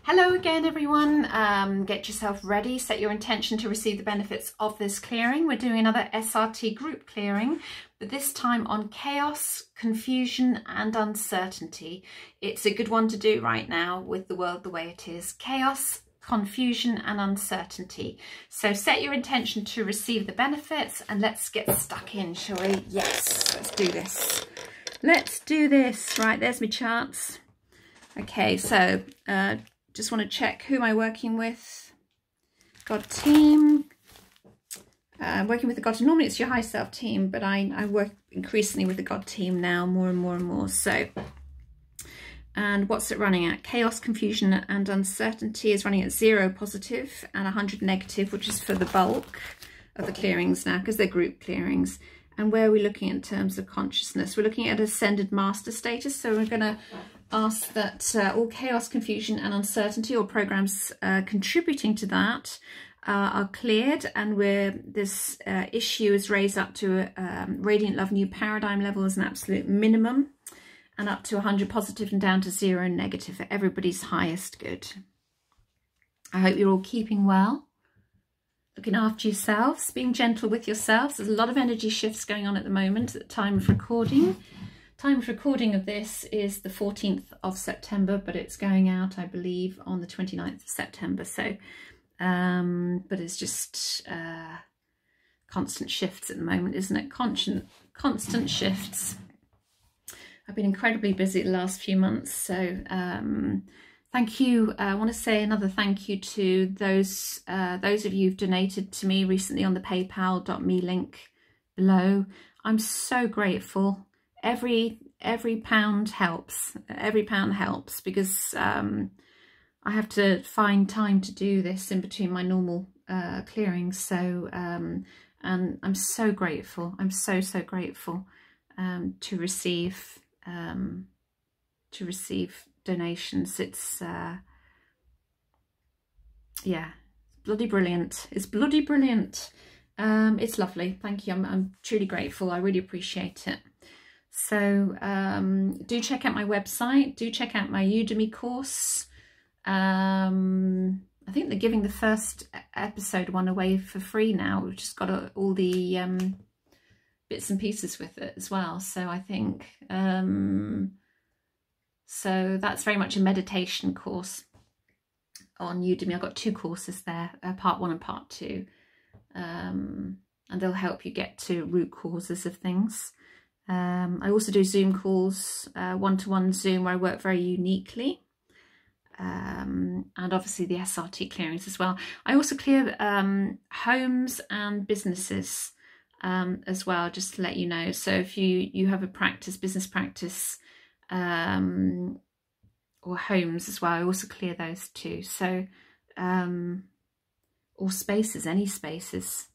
Hello again, everyone. Get yourself ready, set your intention to receive the benefits of this clearing. We're doing another SRT group clearing, but this time on chaos, confusion and uncertainty. It's a good one to do right now with the world the way it is. Chaos, confusion and uncertainty. So set your intention to receive the benefits and let's get stuck in, shall we? Yes, let's do this. Let's do this. Right, there's my charts. Okay, so just want to check who am I working with. God team. Working with the God team. Normally it's your high self team, but I work increasingly with the God team now, more and more and more. So, and what's it running at? Chaos, confusion and uncertainty is running at 0 positive and 100 negative, which is for the bulk of the clearings now, because they're group clearings. And where are we looking in terms of consciousness? We're looking at ascended master status. So we're going to ask that all chaos, confusion and uncertainty, or programs contributing to that, are cleared, and where this issue is raised up to radiant love new paradigm level as an absolute minimum, and up to 100 positive and down to 0 negative for everybody's highest good. I hope you're all keeping well, looking after yourselves, being gentle with yourselves. There's a lot of energy shifts going on at the moment at the time of recording. Time of recording of this is the 14th of September, but it's going out, I believe, on the 29th of September. So, but it's just constant shifts at the moment, isn't it? Constant shifts. I've been incredibly busy the last few months. So thank you. I want to say another thank you to those of you who've donated to me recently on the paypal.me link below. I'm so grateful. Every pound helps. Every pound helps, because I have to find time to do this in between my normal clearings. So and I'm so grateful. I'm so grateful to receive donations. It's yeah, bloody brilliant. It's bloody brilliant. It's lovely. Thank you. I'm truly grateful. I really appreciate it. So do check out my website, do check out my Udemy course. I think they're giving the first episode one away for free now. We've just got all the bits and pieces with it as well. So I think, so that's very much a meditation course on Udemy. I've got 2 courses there, part 1 and part 2. And they'll help you get to root causes of things. I also do Zoom calls, one-to-one Zoom, where I work very uniquely, and obviously the SRT clearings as well. I also clear homes and businesses as well, just to let you know. So if you have a practice, business practice, or homes as well, I also clear those too. So or spaces, any spaces.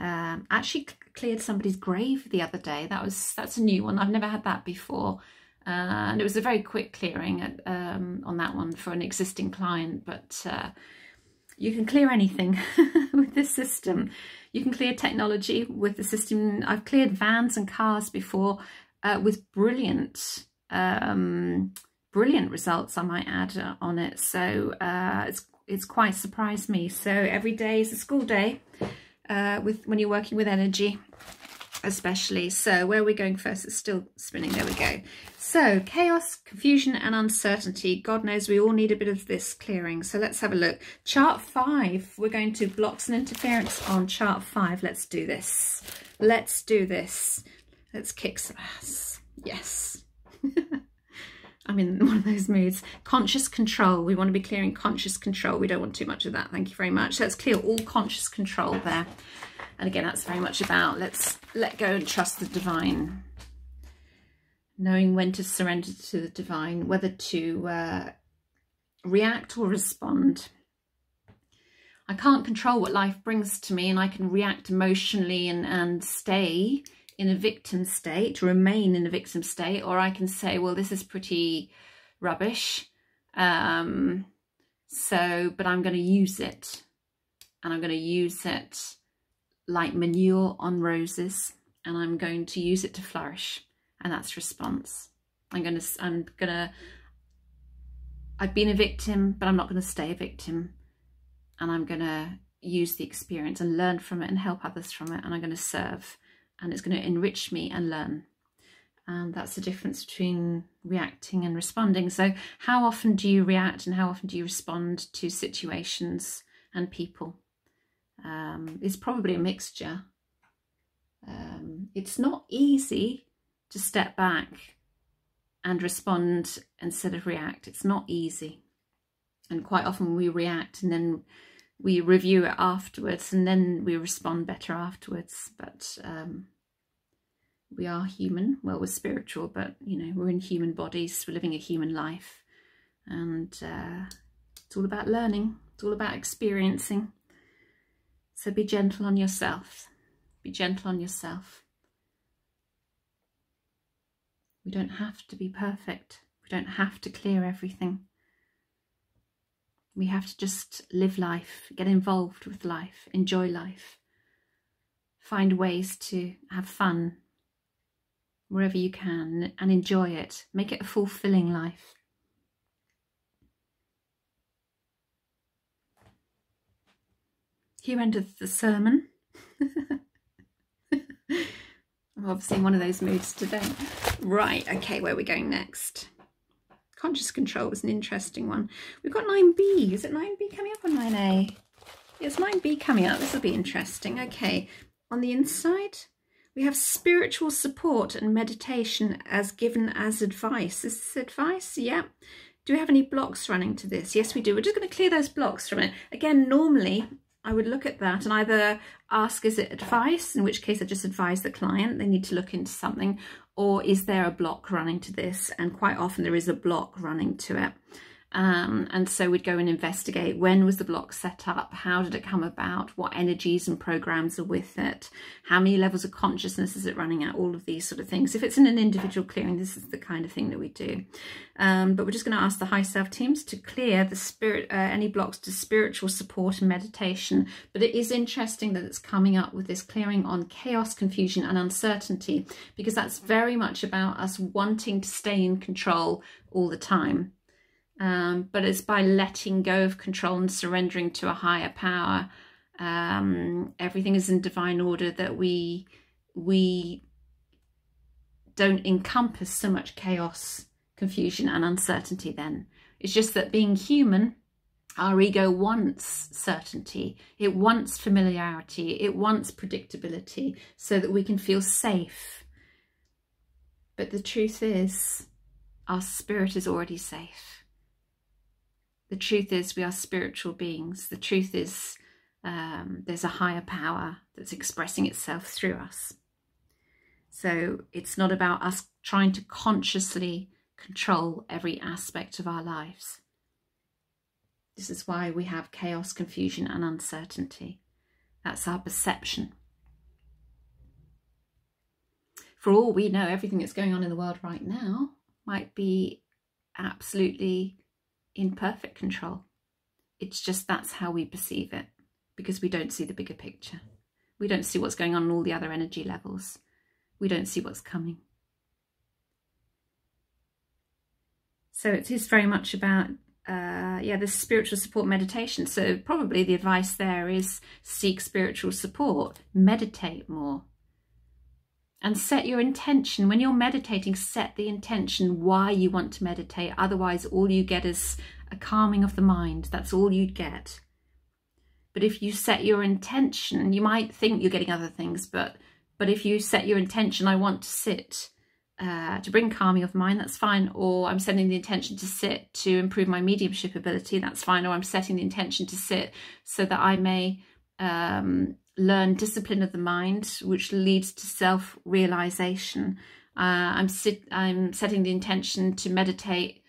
Actually cleared somebody's grave the other day. That's a new one. I've never had that before, and it was a very quick clearing on that one for an existing client. But you can clear anything with this system. You can clear technology with the system. I've cleared vans and cars before with brilliant results, I might add, on it. So it's quite surprised me. So every day is a school day. When you're working with energy, especially. So where are we going first? It's still spinning. There we go. So chaos, confusion and uncertainty. God knows we all need a bit of this clearing. So let's have a look. Chart 5. We're going to blocks and interference on chart 5. Let's do this. Let's do this. Let's kick some ass. Yes. I'm in one of those moods. Conscious control. We want to be clearing conscious control. We don't want too much of that. Thank you very much. Let's clear all conscious control there. And again, that's very much about let's let go and trust the divine. Knowing when to surrender to the divine, whether to react or respond. I can't control what life brings to me, and I can react emotionally and stay in a victim state, remain in a victim state, or I can say, well, this is pretty rubbish. But I'm going to use it, and I'm going to use it like manure on roses, and I'm going to use it to flourish, and that's response. I'm gonna I've been a victim, but I'm not going to stay a victim, and I'm going to use the experience and learn from it and help others from it, and I'm going to serve, and it's going to enrich me and learn. And that's the difference between reacting and responding. So how often do you react and how often do you respond to situations and people? It's probably a mixture. It's not easy to step back and respond instead of react. It's not easy. And quite often we react and then we review it afterwards and then we respond better afterwards. But we are human. Well, we're spiritual, but you know, we're in human bodies, we're living a human life, and it's all about learning, it's all about experiencing. So be gentle on yourself. Be gentle on yourself. We don't have to be perfect. We don't have to clear everything. We have to just live life, get involved with life, enjoy life, find ways to have fun wherever you can and enjoy it. Make it a fulfilling life. Here endeth the sermon. I'm obviously in one of those moods today. Right, okay, where are we going next? Conscious control was an interesting one. We've got 9B. Is it 9B coming up or 9A? It's 9B coming up. This will be interesting. Okay, on the inside, we have spiritual support and meditation as given as advice. Is this advice? Yeah. Do we have any blocks running to this? Yes, we do. We're just going to clear those blocks from it. Again, normally I would look at that and either ask, is it advice? In which case I just advise the client, they need to look into something. Or is there a block running to this? And quite often there is a block running to it. And so we'd go and investigate, when was the block set up? How did it come about? What energies and programs are with it? How many levels of consciousness is it running at? All of these sort of things. If it's in an individual clearing, this is the kind of thing that we do. But we're just going to ask the high self teams to clear the spirit, any blocks to spiritual support and meditation. But it is interesting that it's coming up with this clearing on chaos, confusion and uncertainty, because that's very much about us wanting to stay in control all the time. But it's by letting go of control and surrendering to a higher power. Everything is in divine order, that we don't encompass so much chaos, confusion and uncertainty then. It's just that being human, our ego wants certainty. It wants familiarity. It wants predictability so that we can feel safe. But the truth is, our spirit is already safe. The truth is, we are spiritual beings. The truth is, there's a higher power that's expressing itself through us. So it's not about us trying to consciously control every aspect of our lives. This is why we have chaos, confusion and uncertainty. That's our perception. For all we know, everything that's going on in the world right now might be absolutely in perfect control. It's just that's how we perceive it, because we don't see the bigger picture. We don't see what's going on in all the other energy levels. We don't see what's coming. So it is very much about this spiritual support meditation. So probably the advice there is seek spiritual support, meditate more. And set your intention. When you're meditating, set the intention why you want to meditate. Otherwise, all you get is a calming of the mind. That's all you'd get. But if you set your intention, you might think you're getting other things, but if you set your intention, I want to sit to bring calming of mind, that's fine. Or I'm setting the intention to sit to improve my mediumship ability, that's fine. Or I'm setting the intention to sit so that I may learn discipline of the mind, which leads to self-realization. I'm setting the intention to meditate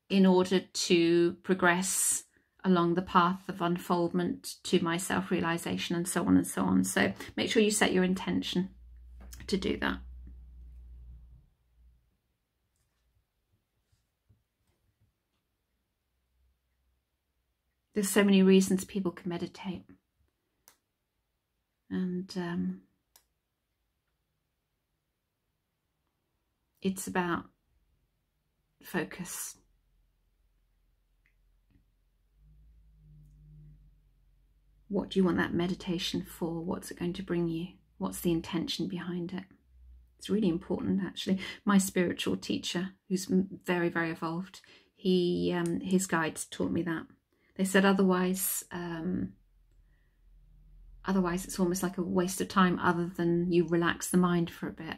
in order to progress along the path of unfoldment to my self-realization, and so on and so on. So make sure you set your intention to do that. There's so many reasons people can meditate. And it's about focus. What do you want that meditation for? What's it going to bring you? What's the intention behind it? It's really important, actually. My spiritual teacher, who's very, very evolved, his guides taught me that. They said otherwise it's almost like a waste of time, other than you relax the mind for a bit,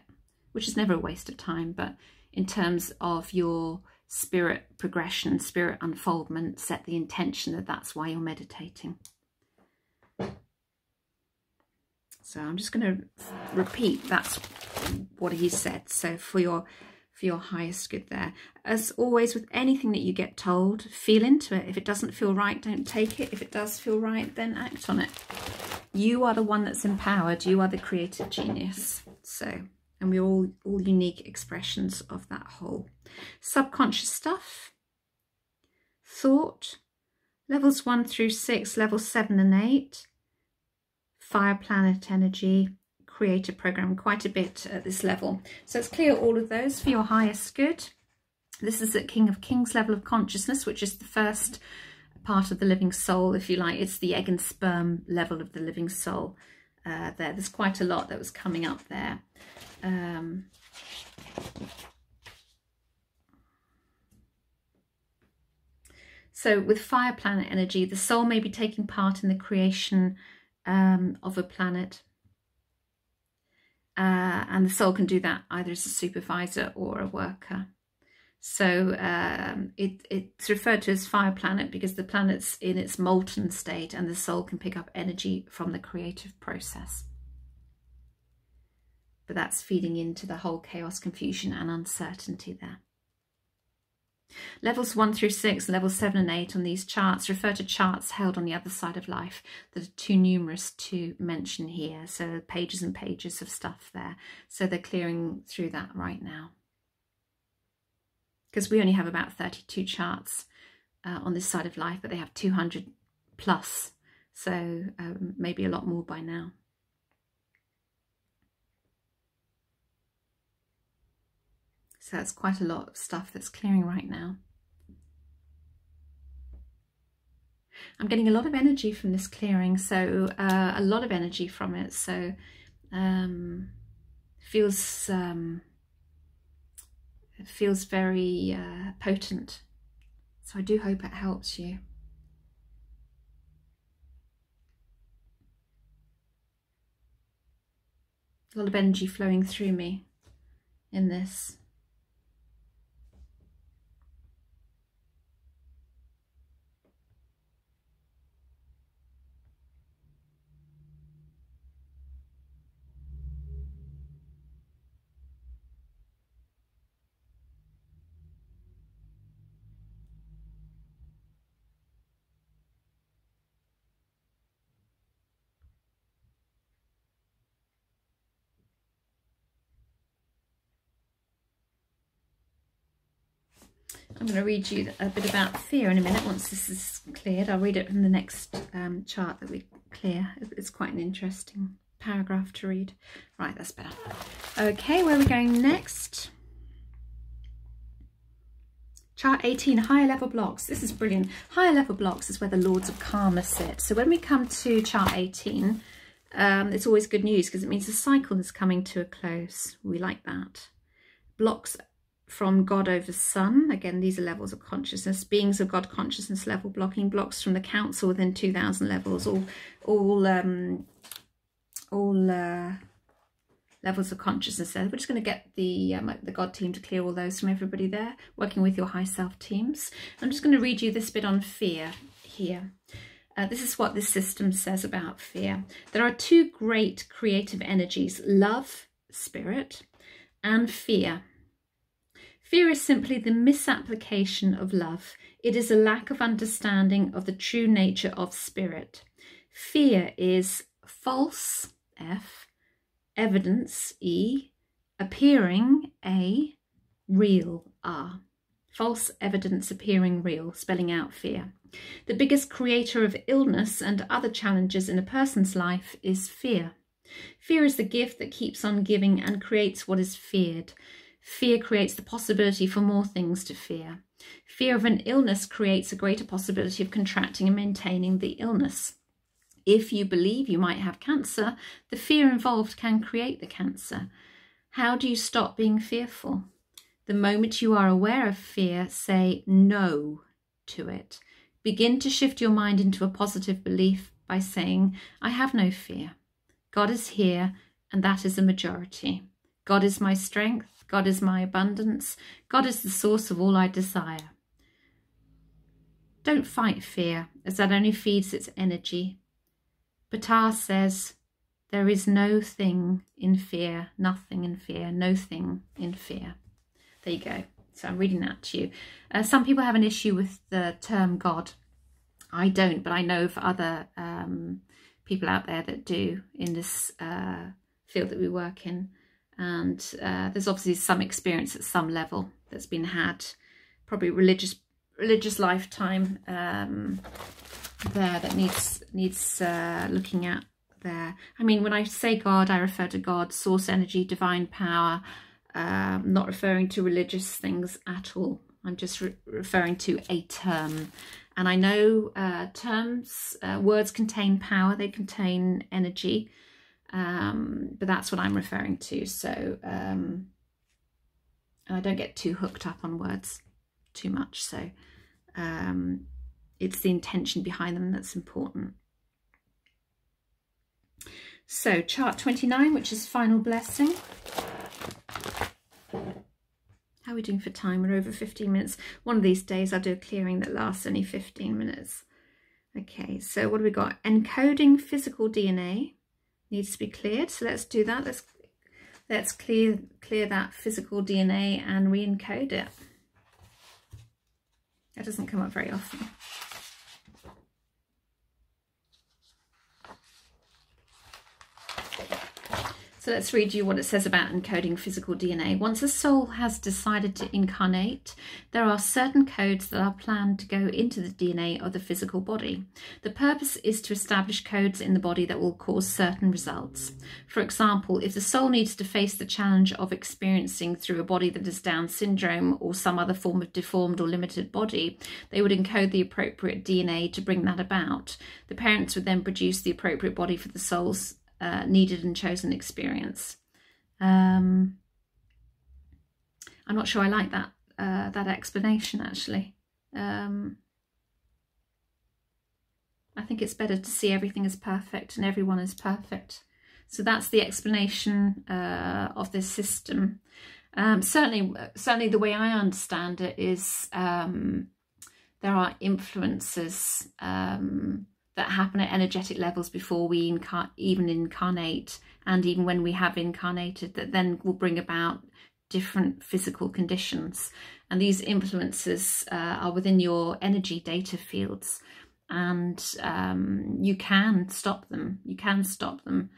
which is never a waste of time. But in terms of your spirit progression, spirit unfoldment, set the intention that that's why you're meditating. So I'm just going to repeat, that's what he said. So for your highest good there. As always, with anything that you get told, feel into it. If it doesn't feel right, don't take it. If it does feel right, then act on it. You are the one that's empowered. You are the creative genius. So, and we're all unique expressions of that whole. Subconscious stuff, thought, levels 1 through 6, levels 7 and 8, fire planet energy, creator program, quite a bit at this level. So let's clear all of those for your highest good. This is at King of Kings level of consciousness, which is the first part of the living soul, if you like. It's the egg and sperm level of the living soul. There's quite a lot that was coming up there. So with fire planet energy, the soul may be taking part in the creation of a planet. And the soul can do that either as a supervisor or a worker. So it's referred to as fire planet because the planet's in its molten state and the soul can pick up energy from the creative process. But that's feeding into the whole chaos, confusion and uncertainty there. Levels 1 through 6, levels 7 and 8 on these charts refer to charts held on the other side of life that are too numerous to mention here. So pages and pages of stuff there. So they're clearing through that right now. Because we only have about 32 charts on this side of life, but they have 200 plus. So maybe a lot more by now. So that's quite a lot of stuff that's clearing right now. I'm getting a lot of energy from this clearing, so a lot of energy from it. So it feels very potent. So I do hope it helps you. A lot of energy flowing through me in this. I'm going to read you a bit about fear in a minute. Once this is cleared, I'll read it from the next chart that we clear. It's quite an interesting paragraph to read. Right, that's better. Okay, where are we going next? Chart 18, higher level blocks. This is brilliant. Higher level blocks is where the Lords of Karma sit. So when we come to chart 18, it's always good news because it means the cycle is coming to a close. We like that. Blocks from God over Sun. Again, these are levels of consciousness. Beings of God consciousness level blocking. Blocks from the Council within 2000 levels. All levels of consciousness there. We're just going to get the God team to clear all those from everybody there, working with your high self teams. I'm just going to read you this bit on fear here. This is what this system says about fear. There are two great creative energies, love, spirit, and fear. Fear is simply the misapplication of love. It is a lack of understanding of the true nature of spirit. Fear is false, F, evidence, E, appearing, A, real, R. False evidence appearing real, spelling out fear. The biggest creator of illness and other challenges in a person's life is fear. Fear is the gift that keeps on giving and creates what is feared. Fear creates the possibility for more things to fear. Fear of an illness creates a greater possibility of contracting and maintaining the illness. If you believe you might have cancer, the fear involved can create the cancer. How do you stop being fearful? The moment you are aware of fear, say no to it. Begin to shift your mind into a positive belief by saying, I have no fear. God is here, and that is a majority. God is my strength. God is my abundance. God is the source of all I desire. Don't fight fear, as that only feeds its energy. Gettr says, there is no thing in fear, nothing in fear, no thing in fear. There you go. So I'm reading that to you. Some people have an issue with the term God. I don't, but I know of other people out there that do in this field that we work in. And there's obviously some experience at some level that's been had, probably religious lifetime there that needs looking at there. I mean, when I say God, I refer to God, source energy, divine power. Not referring to religious things at all. I'm just referring to a term. And I know terms, words contain power, they contain energy, but that's what I'm referring to. So I don't get too hooked up on words too much. So it's the intention behind them that's important. So chart 29, which is final blessing. How are we doing for time? We're over 15 minutes. One of these days I'll do a clearing that lasts only 15 minutes. Okay, so what have we got? Encoding physical DNA needs to be cleared. So let's do that. Let's clear that physical DNA and re-encode it. That doesn't come up very often. So let's read you what it says about encoding physical DNA. Once a soul has decided to incarnate, there are certain codes that are planned to go into the DNA of the physical body. The purpose is to establish codes in the body that will cause certain results. For example, if the soul needs to face the challenge of experiencing through a body that is Down syndrome or some other form of deformed or limited body, they would encode the appropriate DNA to bring that about. The parents would then produce the appropriate body for the soul's needed and chosen experience. I'm not sure I like that that explanation actually. I think it's better to see everything as perfect and everyone as perfect. So that's the explanation of this system. Certainly the way I understand it is there are influences that happen at energetic levels before we even incarnate, and even when we have incarnated, that then will bring about different physical conditions. And these influences are within your energy data fields, and you can stop them. You can stop them,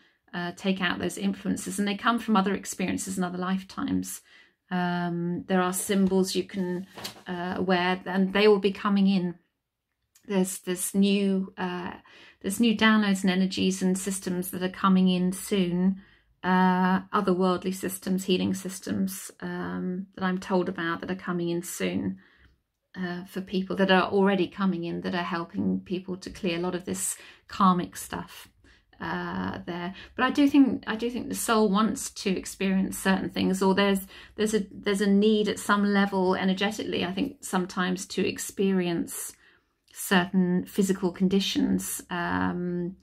take out those influences, and they come from other experiences and other lifetimes. There are symbols you can wear, and they will be coming in. There's new downloads and energies and systems that are coming in soon, otherworldly systems, healing systems that I'm told about that are coming in soon for people, that are already coming in, that are helping people to clear a lot of this karmic stuff there. But I do think the soul wants to experience certain things, or there's a need at some level energetically, I think, sometimes to experience certain physical conditions on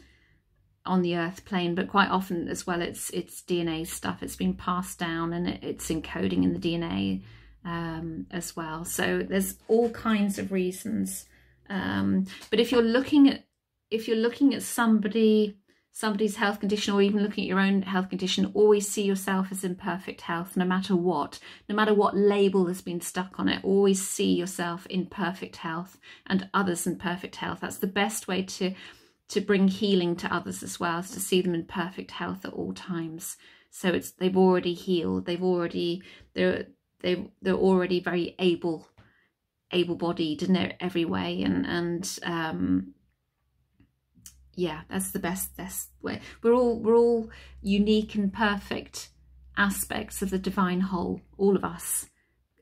the earth plane, but quite often as well it's DNA stuff. It's been passed down and it's encoding in the DNA as well. So there's all kinds of reasons. But if you're looking at somebody's health condition, or even looking at your own health condition, always see yourself as in perfect health, no matter what label has been stuck on it. Always see yourself in perfect health and others in perfect health. That's the best way to bring healing to others as well, is to see them in perfect health at all times. So they've already healed. They're already very able-bodied in every way, and yeah, that's the best way. We're all unique and perfect aspects of the divine whole, all of us.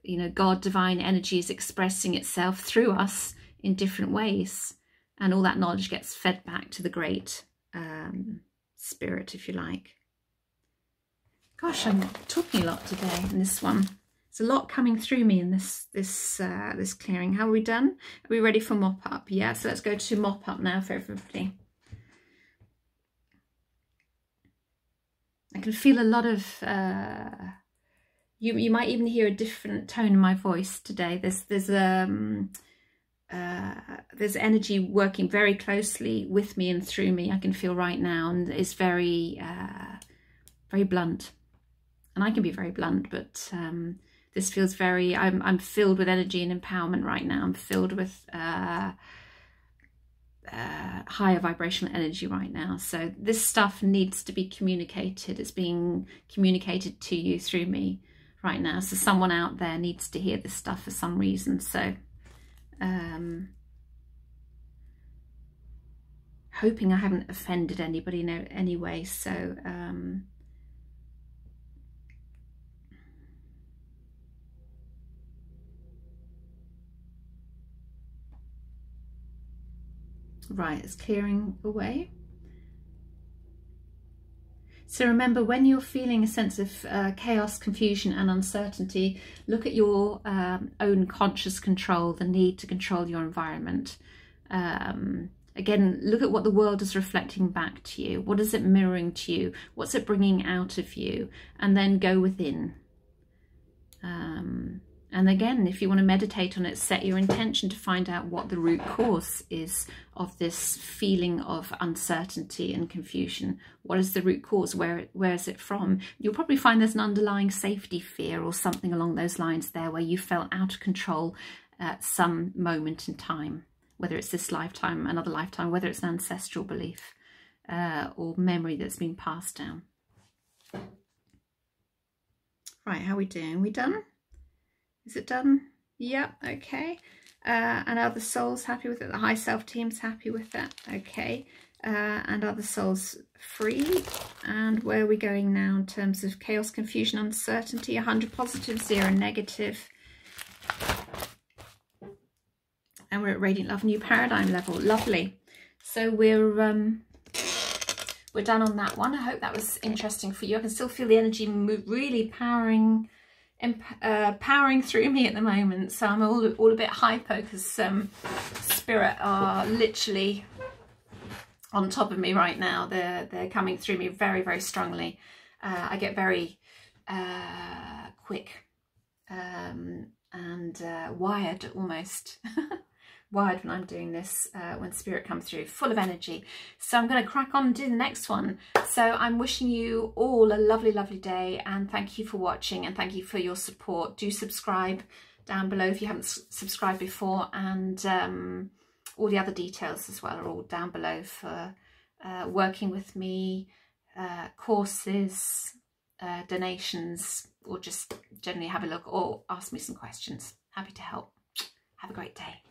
You know, God, divine energy, is expressing itself through us in different ways, and all that knowledge gets fed back to the great spirit, if you like. Gosh, I'm talking a lot today in this one. There's a lot coming through me in this clearing. How are we done? Are we ready for mop up? Yeah, so let's go to mop up now for everybody. I can feel a lot of you might even hear a different tone in my voice today. There's energy working very closely with me and through me. I can feel right now, and it's very very blunt. And I can be very blunt, but this feels very, I'm filled with energy and empowerment right now. I'm filled with higher vibrational energy right now. So this stuff needs to be communicated. It's being communicated to you through me right now. So someone out there needs to hear this stuff for some reason. So hoping I haven't offended anybody in any way. So right, it's clearing away. So remember, when you're feeling a sense of chaos, confusion and uncertainty, look at your own conscious control, the need to control your environment. Again, look at what the world is reflecting back to you. What is it mirroring to you? What's it bringing out of you? And then go within. And again, if you want to meditate on it, set your intention to find out what the root cause is of this feeling of uncertainty and confusion. What is the root cause? Where is it from? You'll probably find there's an underlying safety fear or something along those lines there, where you felt out of control at some moment in time, whether it's this lifetime, another lifetime, whether it's an ancestral belief or memory that's been passed down. Right, how are we doing? We done? Is it done? Yeah, okay. And are the souls happy with it? The high self team's happy with that. Okay. And are the souls free? And where are we going now in terms of chaos, confusion, uncertainty? 100 positive, 0 negative. And we're at Radiant Love, new paradigm level. Lovely. So we're done on that one. I hope that was interesting for you. I can still feel the energy really powering through me at the moment, so I'm all a bit hyper because spirit are literally on top of me right now. They're coming through me very, very strongly. I get very quick and wired, almost wired when I'm doing this, when spirit comes through, full of energy. So I'm going to crack on and do the next one. So I'm wishing you all a lovely, lovely day, and thank you for watching, and thank you for your support. Do subscribe down below if you haven't subscribed before, and all the other details as well are all down below for working with me, courses, donations, or just generally have a look or ask me some questions. Happy to help. Have a great day.